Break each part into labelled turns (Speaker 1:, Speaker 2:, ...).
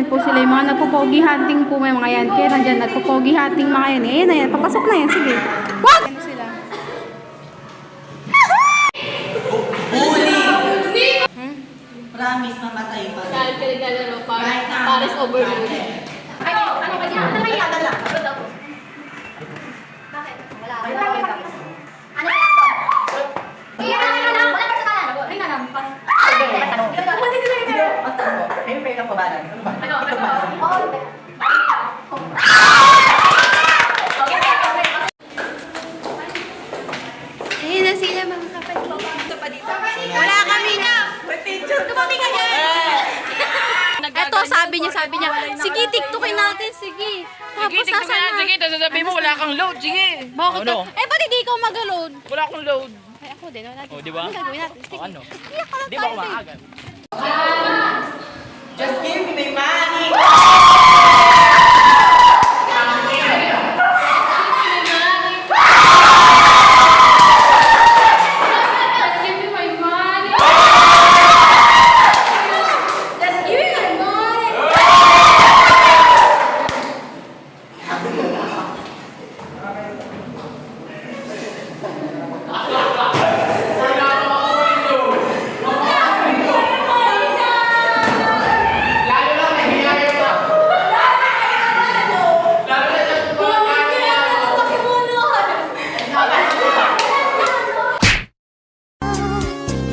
Speaker 1: po sila yung mga nagpo-pogi hunting po may mga yan. Kaya nandyan nagpo-pogi hunting mga yan. Ayan na yan. Papasok na yan. Sige. Wag! Ano sila?
Speaker 2: Promise, mamatay pa.
Speaker 3: Dahil kinigalaro Paris overload.
Speaker 4: Ano ba yan? Ano ba yan? Bakit? Wala. Ano ba yan? Ano ba yan? Iyan na lang. Wala pa sa kanan. Ay na lang. Pas. Hindi ko lang ito.
Speaker 2: May pera pa ba? Ano ba?
Speaker 4: Ano? Oo.
Speaker 3: Ayun na sila mga kapatid. Wala kami na. Dumating ka dyan. Eto, sabi niya, sige, tiktokin natin, sige. Tapos nasa na.
Speaker 5: Sige, tapos sasabihin mo, wala kang load, sige.
Speaker 3: Bakit?
Speaker 5: Ano?
Speaker 3: Eh, ba't hindi ikaw mag-load?
Speaker 5: Wala akong load.
Speaker 3: Ay, ako din, wala din.
Speaker 5: O, di ba?
Speaker 3: Ano gagawin natin? Sige.
Speaker 5: O, ano?
Speaker 3: Iyak ka lang
Speaker 5: Di ba
Speaker 3: tayo,
Speaker 5: ako maagal?
Speaker 2: Just give me my money!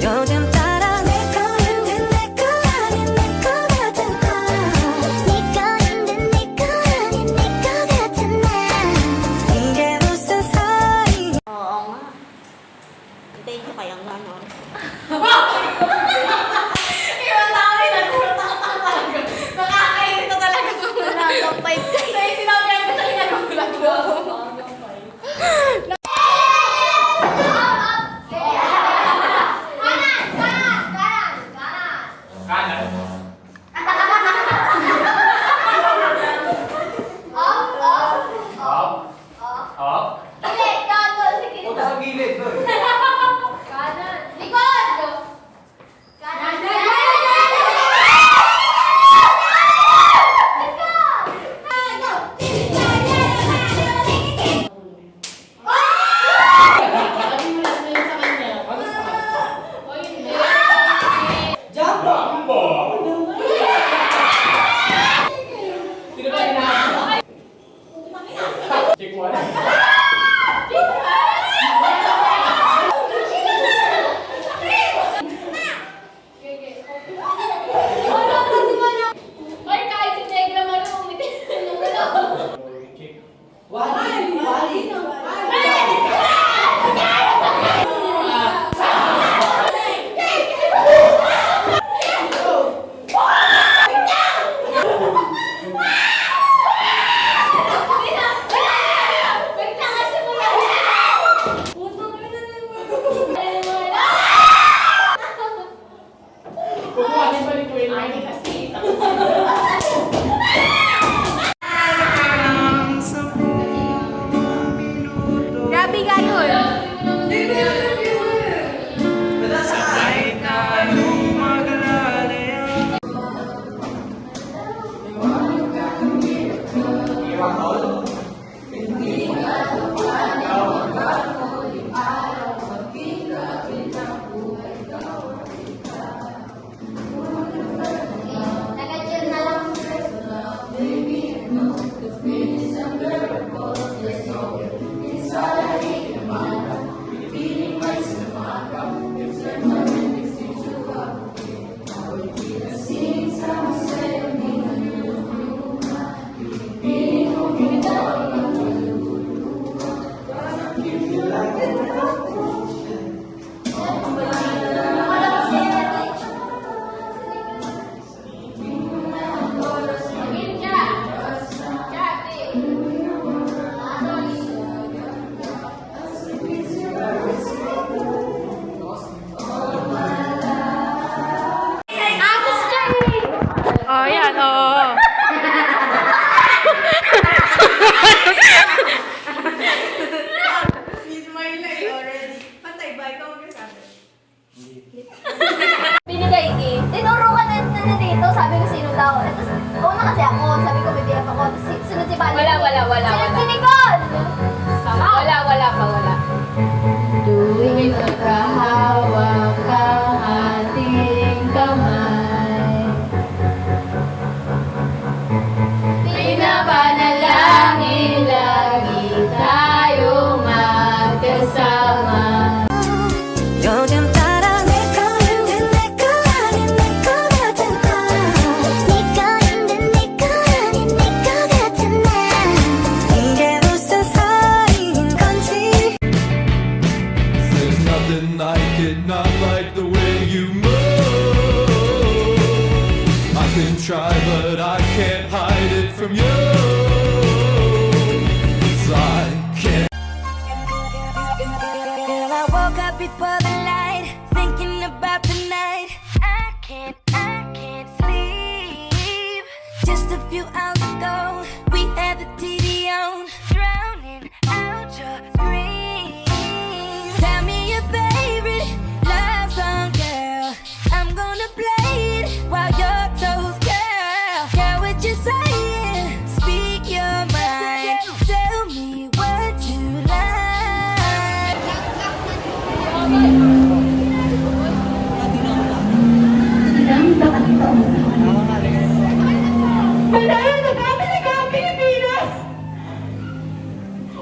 Speaker 6: 요즘 따라 내 거인데 내 거 아닌 내 거 같은 나 네 거인데 네 거 아닌 내 거 같은 나 이게 무슨 사이
Speaker 3: Oo nga. Hintayin ko kayang gano'n.
Speaker 4: Iwan na kami. Nagulat ako talaga. Nakakainin na talaga.
Speaker 3: Nagpapay ka.
Speaker 4: Dahil sinabi ko sa nagulat ko.
Speaker 2: Punta sa gilid, doon.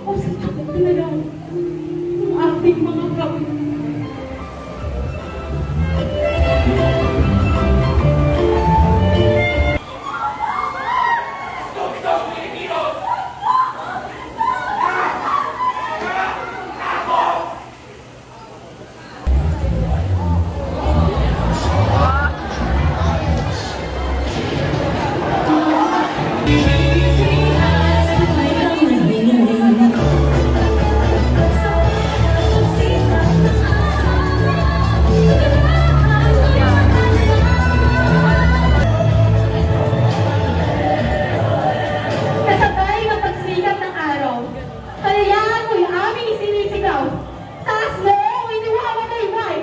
Speaker 1: Ako sa takot na lang ng ating mga gawin.
Speaker 7: Kasabay ng pagsikat ng araw, kalayaan mo'y aming isinisigaw. Taas mo, iniwawalayway,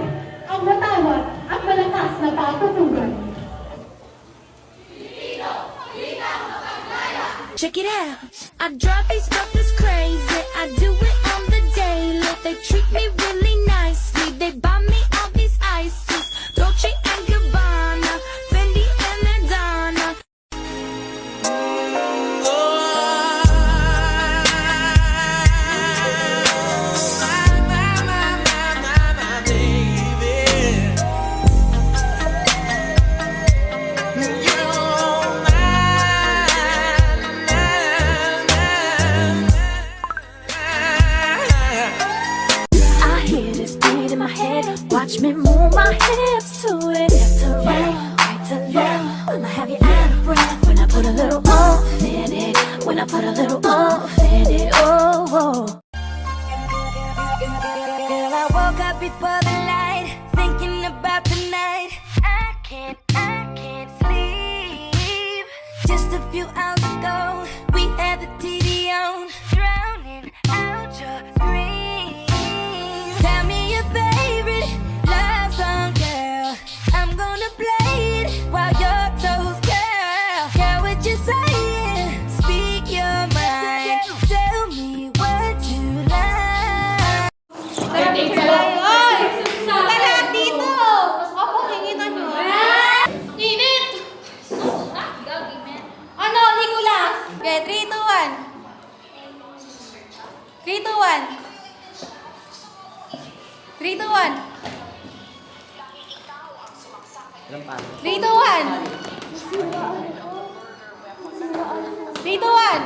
Speaker 7: ang matawad at malakas na patutugan.
Speaker 6: Check it out. I drive these brothers crazy. I do it on the daily. They treat me really nicely. They buy me all these ices. Dolce and Gabbana, Fendi and Madonna. I hear this beat in my head. Watch me move my hips to it. Left to right, right to left. I'ma have you out of breath when I put a little oomph in it. When I put a little oomph in it. Oh, oh. Girl, I woke up before the light, thinking about tonight. I can't sleep. Just a few hours ago, we had the TV on, drowning out your screams. Tell me your favorite love song, girl. I'm gonna play it while your toes curl. Girl, what you saying? Speak your mind. Tell me what you like.
Speaker 3: Lahat dito! Mas mapukingitan nyo. Init! Ano, Nicolas? Okay, 3, 2, 1. 3, 2, 1. 3, 2, 1. 3, 2, 1. 3, 2, 1.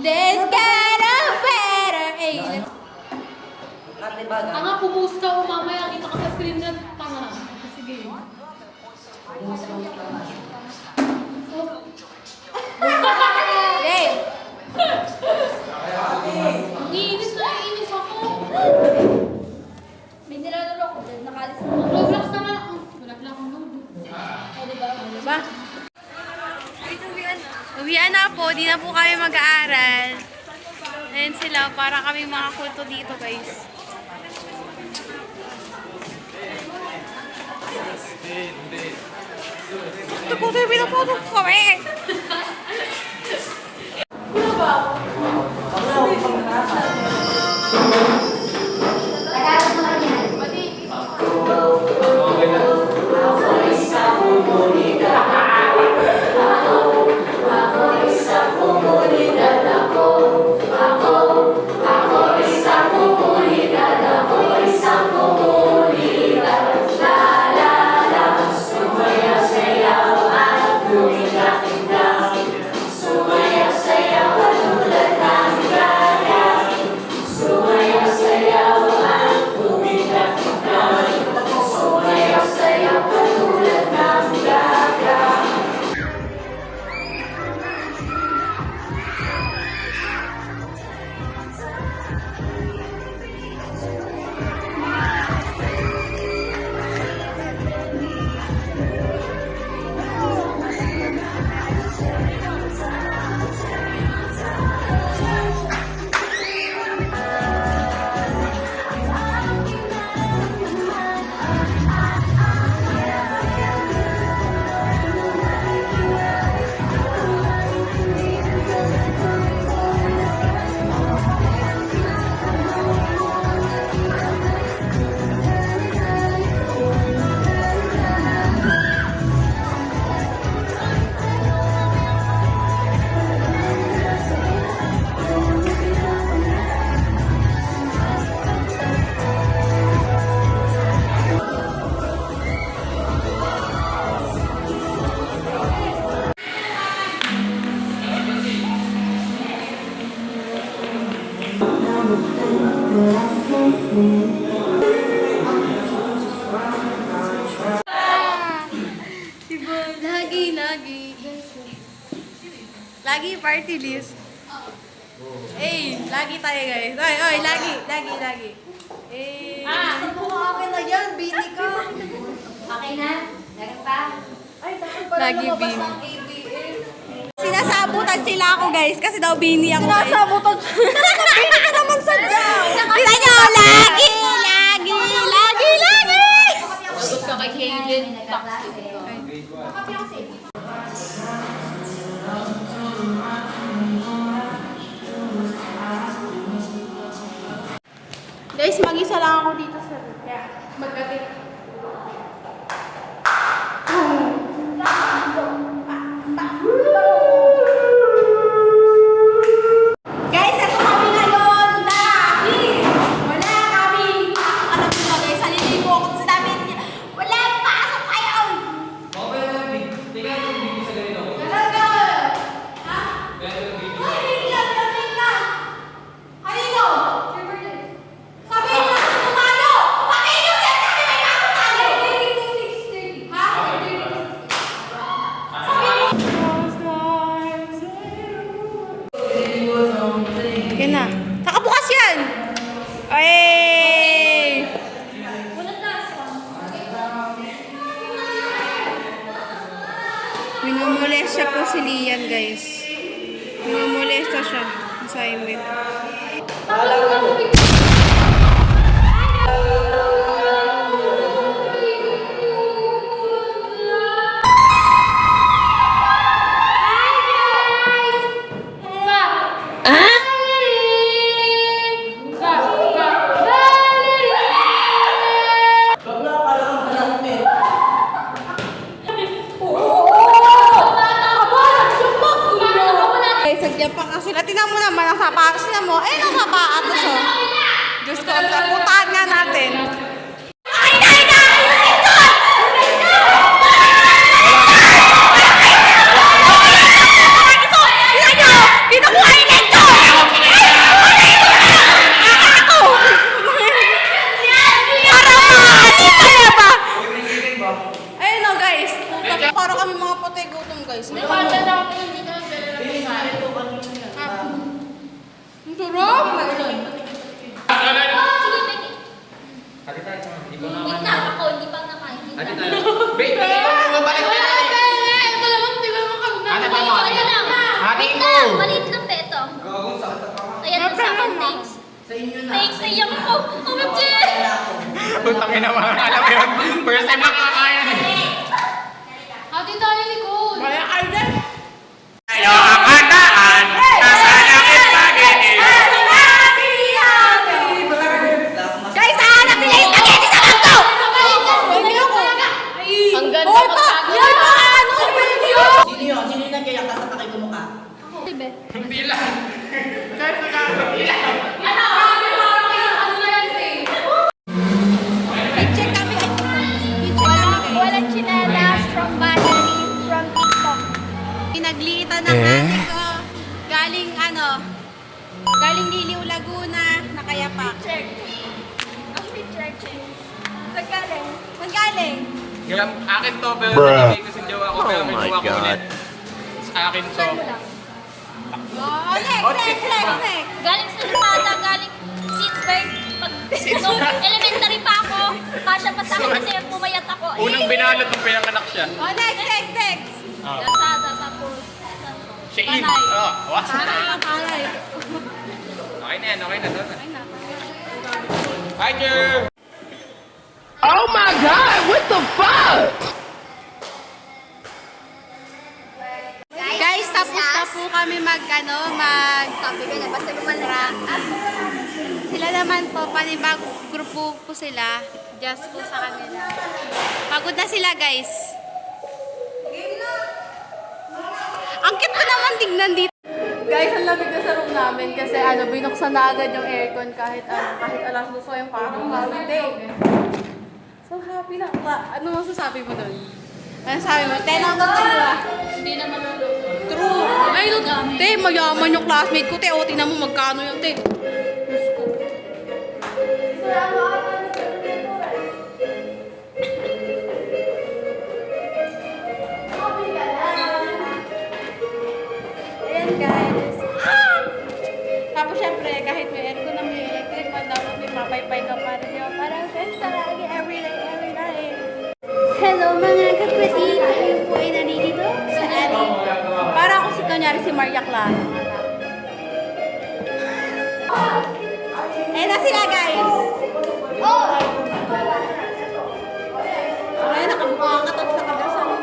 Speaker 3: This kind of better. Eh,
Speaker 7: Tanga, pumus ka o mamaya kita ka sa screen na tanga. Sige.
Speaker 3: hey.
Speaker 7: Ang inis na inis ako.
Speaker 3: May nilalaro ko dyan. Nakalis na.
Speaker 7: Roblox na nga. Wala lang akong load.
Speaker 3: Diba? Uwian na po. Di na po kami mag-aaral. Ayan sila. Para kami mga kulto dito, guys. Ito po tayo pinapoto ko kami. Lagi party list. Eh, lagi tayo guys. Oy, lagi. Eh.
Speaker 4: Okay na? Meron pa?
Speaker 3: Lagi Bini. Sinasabutan sila ako guys kasi daw Bini ako. Sinasabutan. Bini ka naman sadya. Tingnan nyo, lagi.
Speaker 4: Gusto ka kay Kaylin.
Speaker 1: Guys, mag-isa lang ako dito sa room. Kaya, magkati.
Speaker 3: Guys, ito kami ngayon. Dahil wala kami. Alam mo ba guys, haliligo ako sa dami. Wala pasok kayo. Talaga. Ha? Kanino? Sabi niyo, tumayo! Sabi niyo, sabi may pasok tayo! 6:30. Ha? Yan na. Nakabukas yan! Ay! Minumulesta po si Lian, guys. Minumulesta siya. Assignment. Guys, sagyan pa kasi. Tingnan mo naman ang sapatos niya mo. Eh, ang sapatos oh. Diyos ko, puntahan nga natin. Ayun o guys, parang kami mga patay gutom guys. Ang sarap!
Speaker 4: Wait na ako, hindi pa nakain.
Speaker 2: Wait, mabalik na
Speaker 4: Ito naman, hindi ko naman kami.
Speaker 2: Hatiin mo.
Speaker 4: Maliit lang pa ito. Ayan, sa akin, thanks. Thanks, ayan ko. OMG!
Speaker 2: Putangin na mga alam mo yun. First time lang kakain.
Speaker 4: Hati tayo likod.
Speaker 3: Kaya kayo din!
Speaker 2: Tayo ang handaan. Nasa langit pag-ibig.
Speaker 3: Guys, hahanap nila yung spaghetti sa kanto! Hindi ako!
Speaker 4: Ang ganda
Speaker 3: Oh, ito! Yan pa! Ano?
Speaker 2: Sino yun? Sino yung nagkayakas sa pakay kumukha? Hindi lang. Guys, nagkakabili lang.
Speaker 3: Check kami.
Speaker 4: Walang chinelas from battery from TikTok.
Speaker 3: Pinagliitan ng ate ko. Galing galing Liliw, Laguna, nakayapak.
Speaker 4: Check. Ang picture check. Nagkaling.
Speaker 3: Saan galing?
Speaker 2: Akin to, pero nabigay ko si Jowa ko. Pero may jowa ko ulit. Sa akin to.
Speaker 4: Saan mo lang?
Speaker 3: Oh, next.
Speaker 4: Galing sa Lazada, galing since birth. Nung elementary pa ako, kasya pa sa akin kasi pumayat ako.
Speaker 2: Unang binalot nung pinanganak siya.
Speaker 3: Oh, next.
Speaker 4: Lazada, tapos
Speaker 2: Siya in.
Speaker 4: Panay.
Speaker 2: Oh, wow.
Speaker 3: Kalay.
Speaker 2: Okay na yan, okay na. Hi, Jer!
Speaker 5: Oh my God, what the fuck?
Speaker 3: Guys, tapos na po kami
Speaker 4: sabi ka na, basta gumalang.
Speaker 3: Sila naman po, panibagong grupo po sila. Just po sa kanila. Pagod na sila, guys. Ang cute pa naman tignan dito. Guys, ang lamig na sa room namin kasi binuksan na agad yung aircon kahit alas 2 yung parang holiday. So happy na. Ano masasabi mo doon? Ano sabi mo? 10 out of 10 ba?
Speaker 4: Hindi na maluluto.
Speaker 3: True. Ay, te, mayaman yung classmate ko, te. O, tingnan mo magkano yung te. Diyos ko.
Speaker 1: Ayan guys. Tapos syempre, kahit may aircon na may electric man, dapat may mapaypay ka pa rin yun. Parang friends talaga, every night.
Speaker 3: Hello mga kapatid! Kayo po ay naririto sa ating...
Speaker 1: Para ako si kunyari si Maria Clara. Ayan na sila guys. Oh! Ngayon nakakatok sa kabrasan.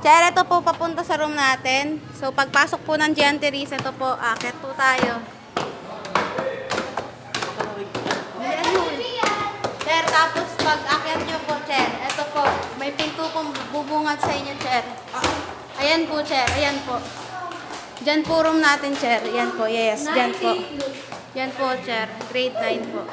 Speaker 1: Cher, ito po papunta sa room natin. So pagpasok po ng Gian Teresa, ito po, akit po tayo. Cher, tapos pag akyat nyo po, Cher, ito po, may pinto pong bubungat sa inyo, Cher. Ayan po, Cher, ayan po. Diyan po room natin, Cher. Ayan po, yes, diyan po. Yan po, Cher. Grade 9 po.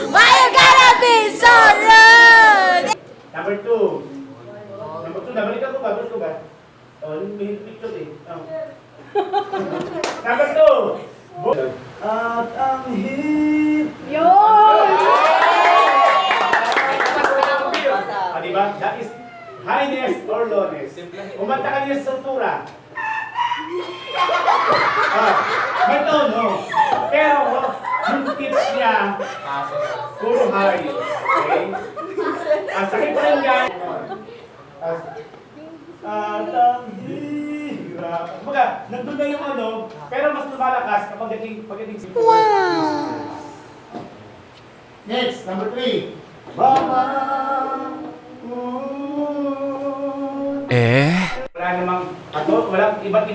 Speaker 1: Why you gotta be so rude?
Speaker 8: Number 2. Number 2, nabalik ako ba? Balik ko ba? Oh, yung may picture eh. Oh. Number 2. At ang hit. Ah, diba? That is highness or lowness. Kumanta ka niya sa altura. Ah, may tono. Pero, yung tips niya, puro high. Okay? Sakit pa rin yan. At ang hirap. Kumbaga, nandun na yung ano, pero mas lumalakas kapag pagdating sa... Wow! Next, number 3. Mama! Wala namang, walang ibang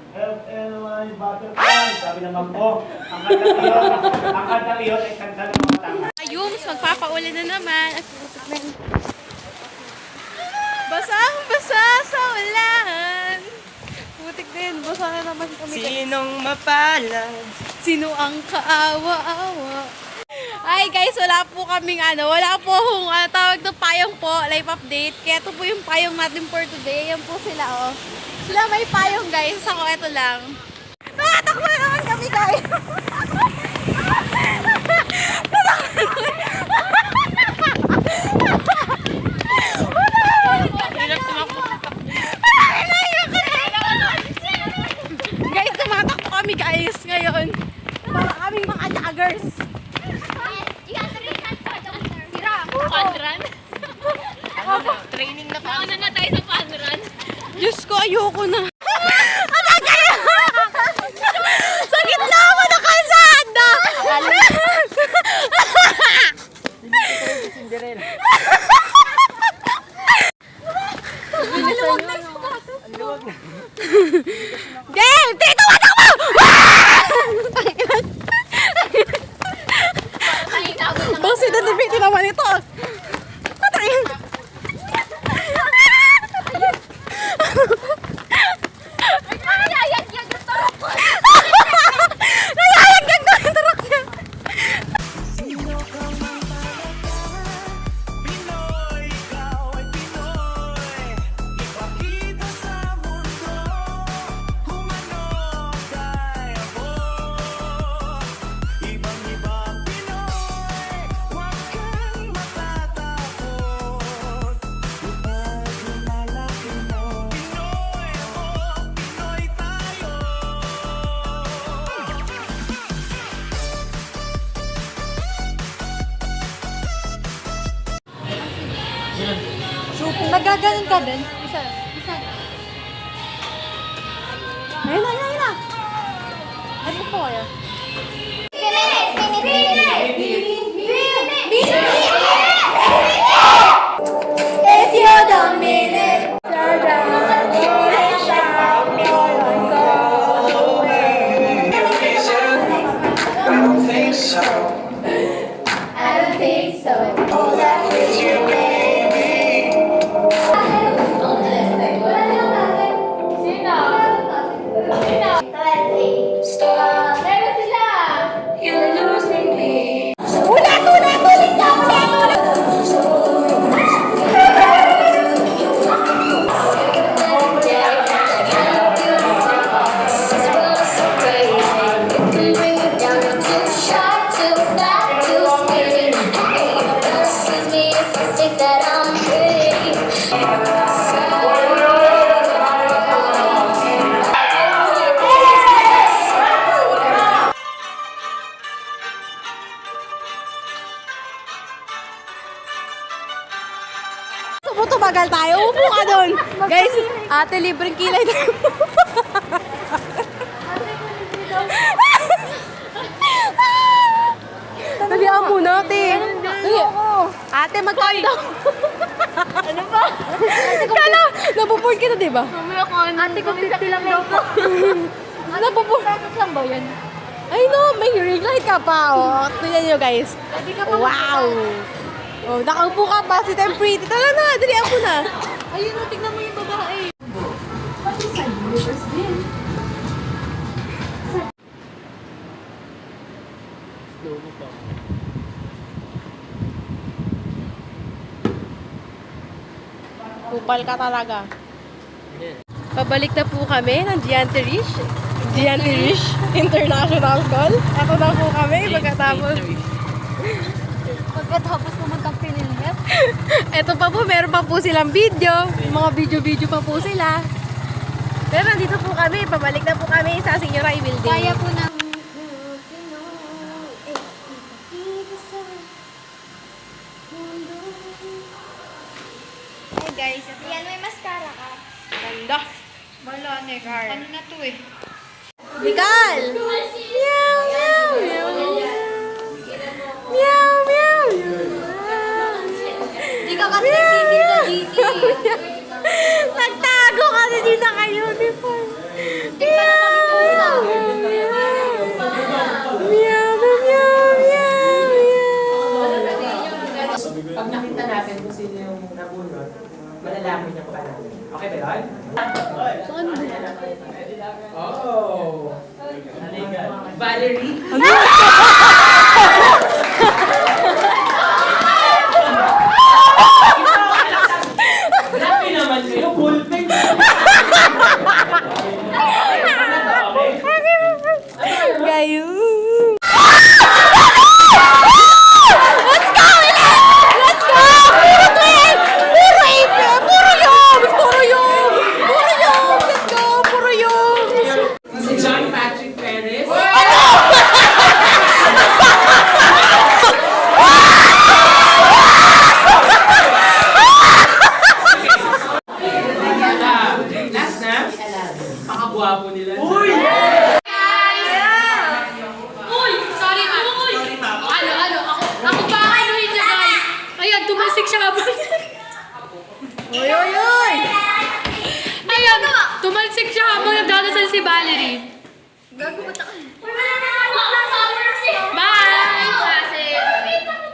Speaker 8: F-L-Y butterfly. Sabi naman po, ang kanta iyon ay kanta ng mga tanga.
Speaker 1: Ayun, magpapaulan na naman. Basang-basa sa ulan. Putik din, basa na naman kami.
Speaker 2: Sinong mapalad?
Speaker 1: Sino ang kaawa-awa? Ay guys, wala po kaming wala po akong tawag na payong po, live update. Kaya ito po yung payong natin for today. Yan po sila, oh. Sila may payong guys, ako ito lang. Nakatakbo na naman kami guys. Guys, tumatakbo kami guys ngayon. Para kaming mga joggers.
Speaker 3: Training na pa. Ano na tayo sa panran?
Speaker 1: Diyos ko, ayoko na. Sa gitna mo na kalsada! Game! Dito matakbo! Bang sinadibiti naman ito. Patay! Nagaganon ka din? Isa. Ayun na. Ano po kaya?
Speaker 6: If you don't mean it, I don't think so. Oh, that is you, baby. You're losing me.
Speaker 1: Ulit! tumagal tayo. Upo ka doon. Guys, ate, libreng kilay tayo. Dalihan muna, ate. Dali. Ate, magkano daw? Ano ba? Kala, nabuboard kita, di ba?
Speaker 3: Ate ko 50 lang daw po.
Speaker 1: Nabuboard.
Speaker 3: Lang ba yan?
Speaker 1: Ay no, may ring light ka pa, oh. Tingnan nyo, guys. Wow. Oh, nakaupo ka pa, si Pretty. Tala na, dalihan mo na.
Speaker 3: Ayun, tignan mo yung babae.
Speaker 1: Kupal ka talaga. Pabalik na po kami ng Gianterish International School. Ako na po kami pagkatapos.
Speaker 3: Pagkatapos naman kang pinilip.
Speaker 1: Ito pa po, meron pa po silang video. Mga video pa po sila. Pero nandito po kami, pabalik na po kami sa Senora Building.
Speaker 3: Kaya po na.
Speaker 1: Hey guys, ito.
Speaker 3: Yan, may mascara ka.
Speaker 1: Ganda.
Speaker 3: Wala, Negar. Ano na to eh?
Speaker 1: Mikal! Meow, meow, meow, meow. Meow, meow, meow.
Speaker 3: Hindi ka kasi nagsisil sa GC.
Speaker 1: Nagtago kasi di naka-uniform.
Speaker 3: Meow,
Speaker 1: meow, meow, meow.
Speaker 2: Pag nakita natin kung sino yung nabunod, malalaman niya pa natin. Okay ba yun? Oh! Valerie? Grabe naman kayo, bullpen!
Speaker 1: Gayo.
Speaker 2: Si John Patrick Perez? Last na? Pakagwapo nila. Uy!
Speaker 3: Uy! Sorry, uy! Ano? Ako ba kanuhin niya, guys? Ayan, tumasik siya habang...
Speaker 1: Oy, oy, oy!
Speaker 3: Ayan, tumalsik siya habang nagdadasal si Valerie. Bye!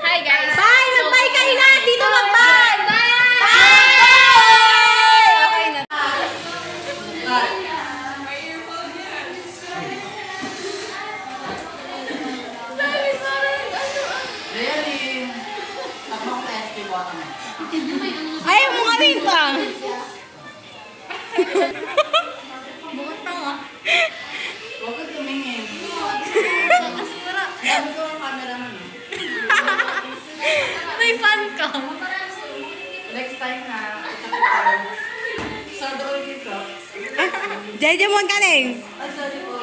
Speaker 3: Hi, guys.
Speaker 1: Bye! Mag-bye kayo na! Dito mag-bye! Bye! Okay na.
Speaker 2: Really? Takmang plastic water na.
Speaker 1: Ayaw mo nga rin pa!
Speaker 2: Huwag ka tumingin. Sabi ko ang camera mo.
Speaker 3: May fan ka.
Speaker 2: Next time na. Sa drone dito.
Speaker 1: Jejemon ka rin!
Speaker 2: Ay, sorry po.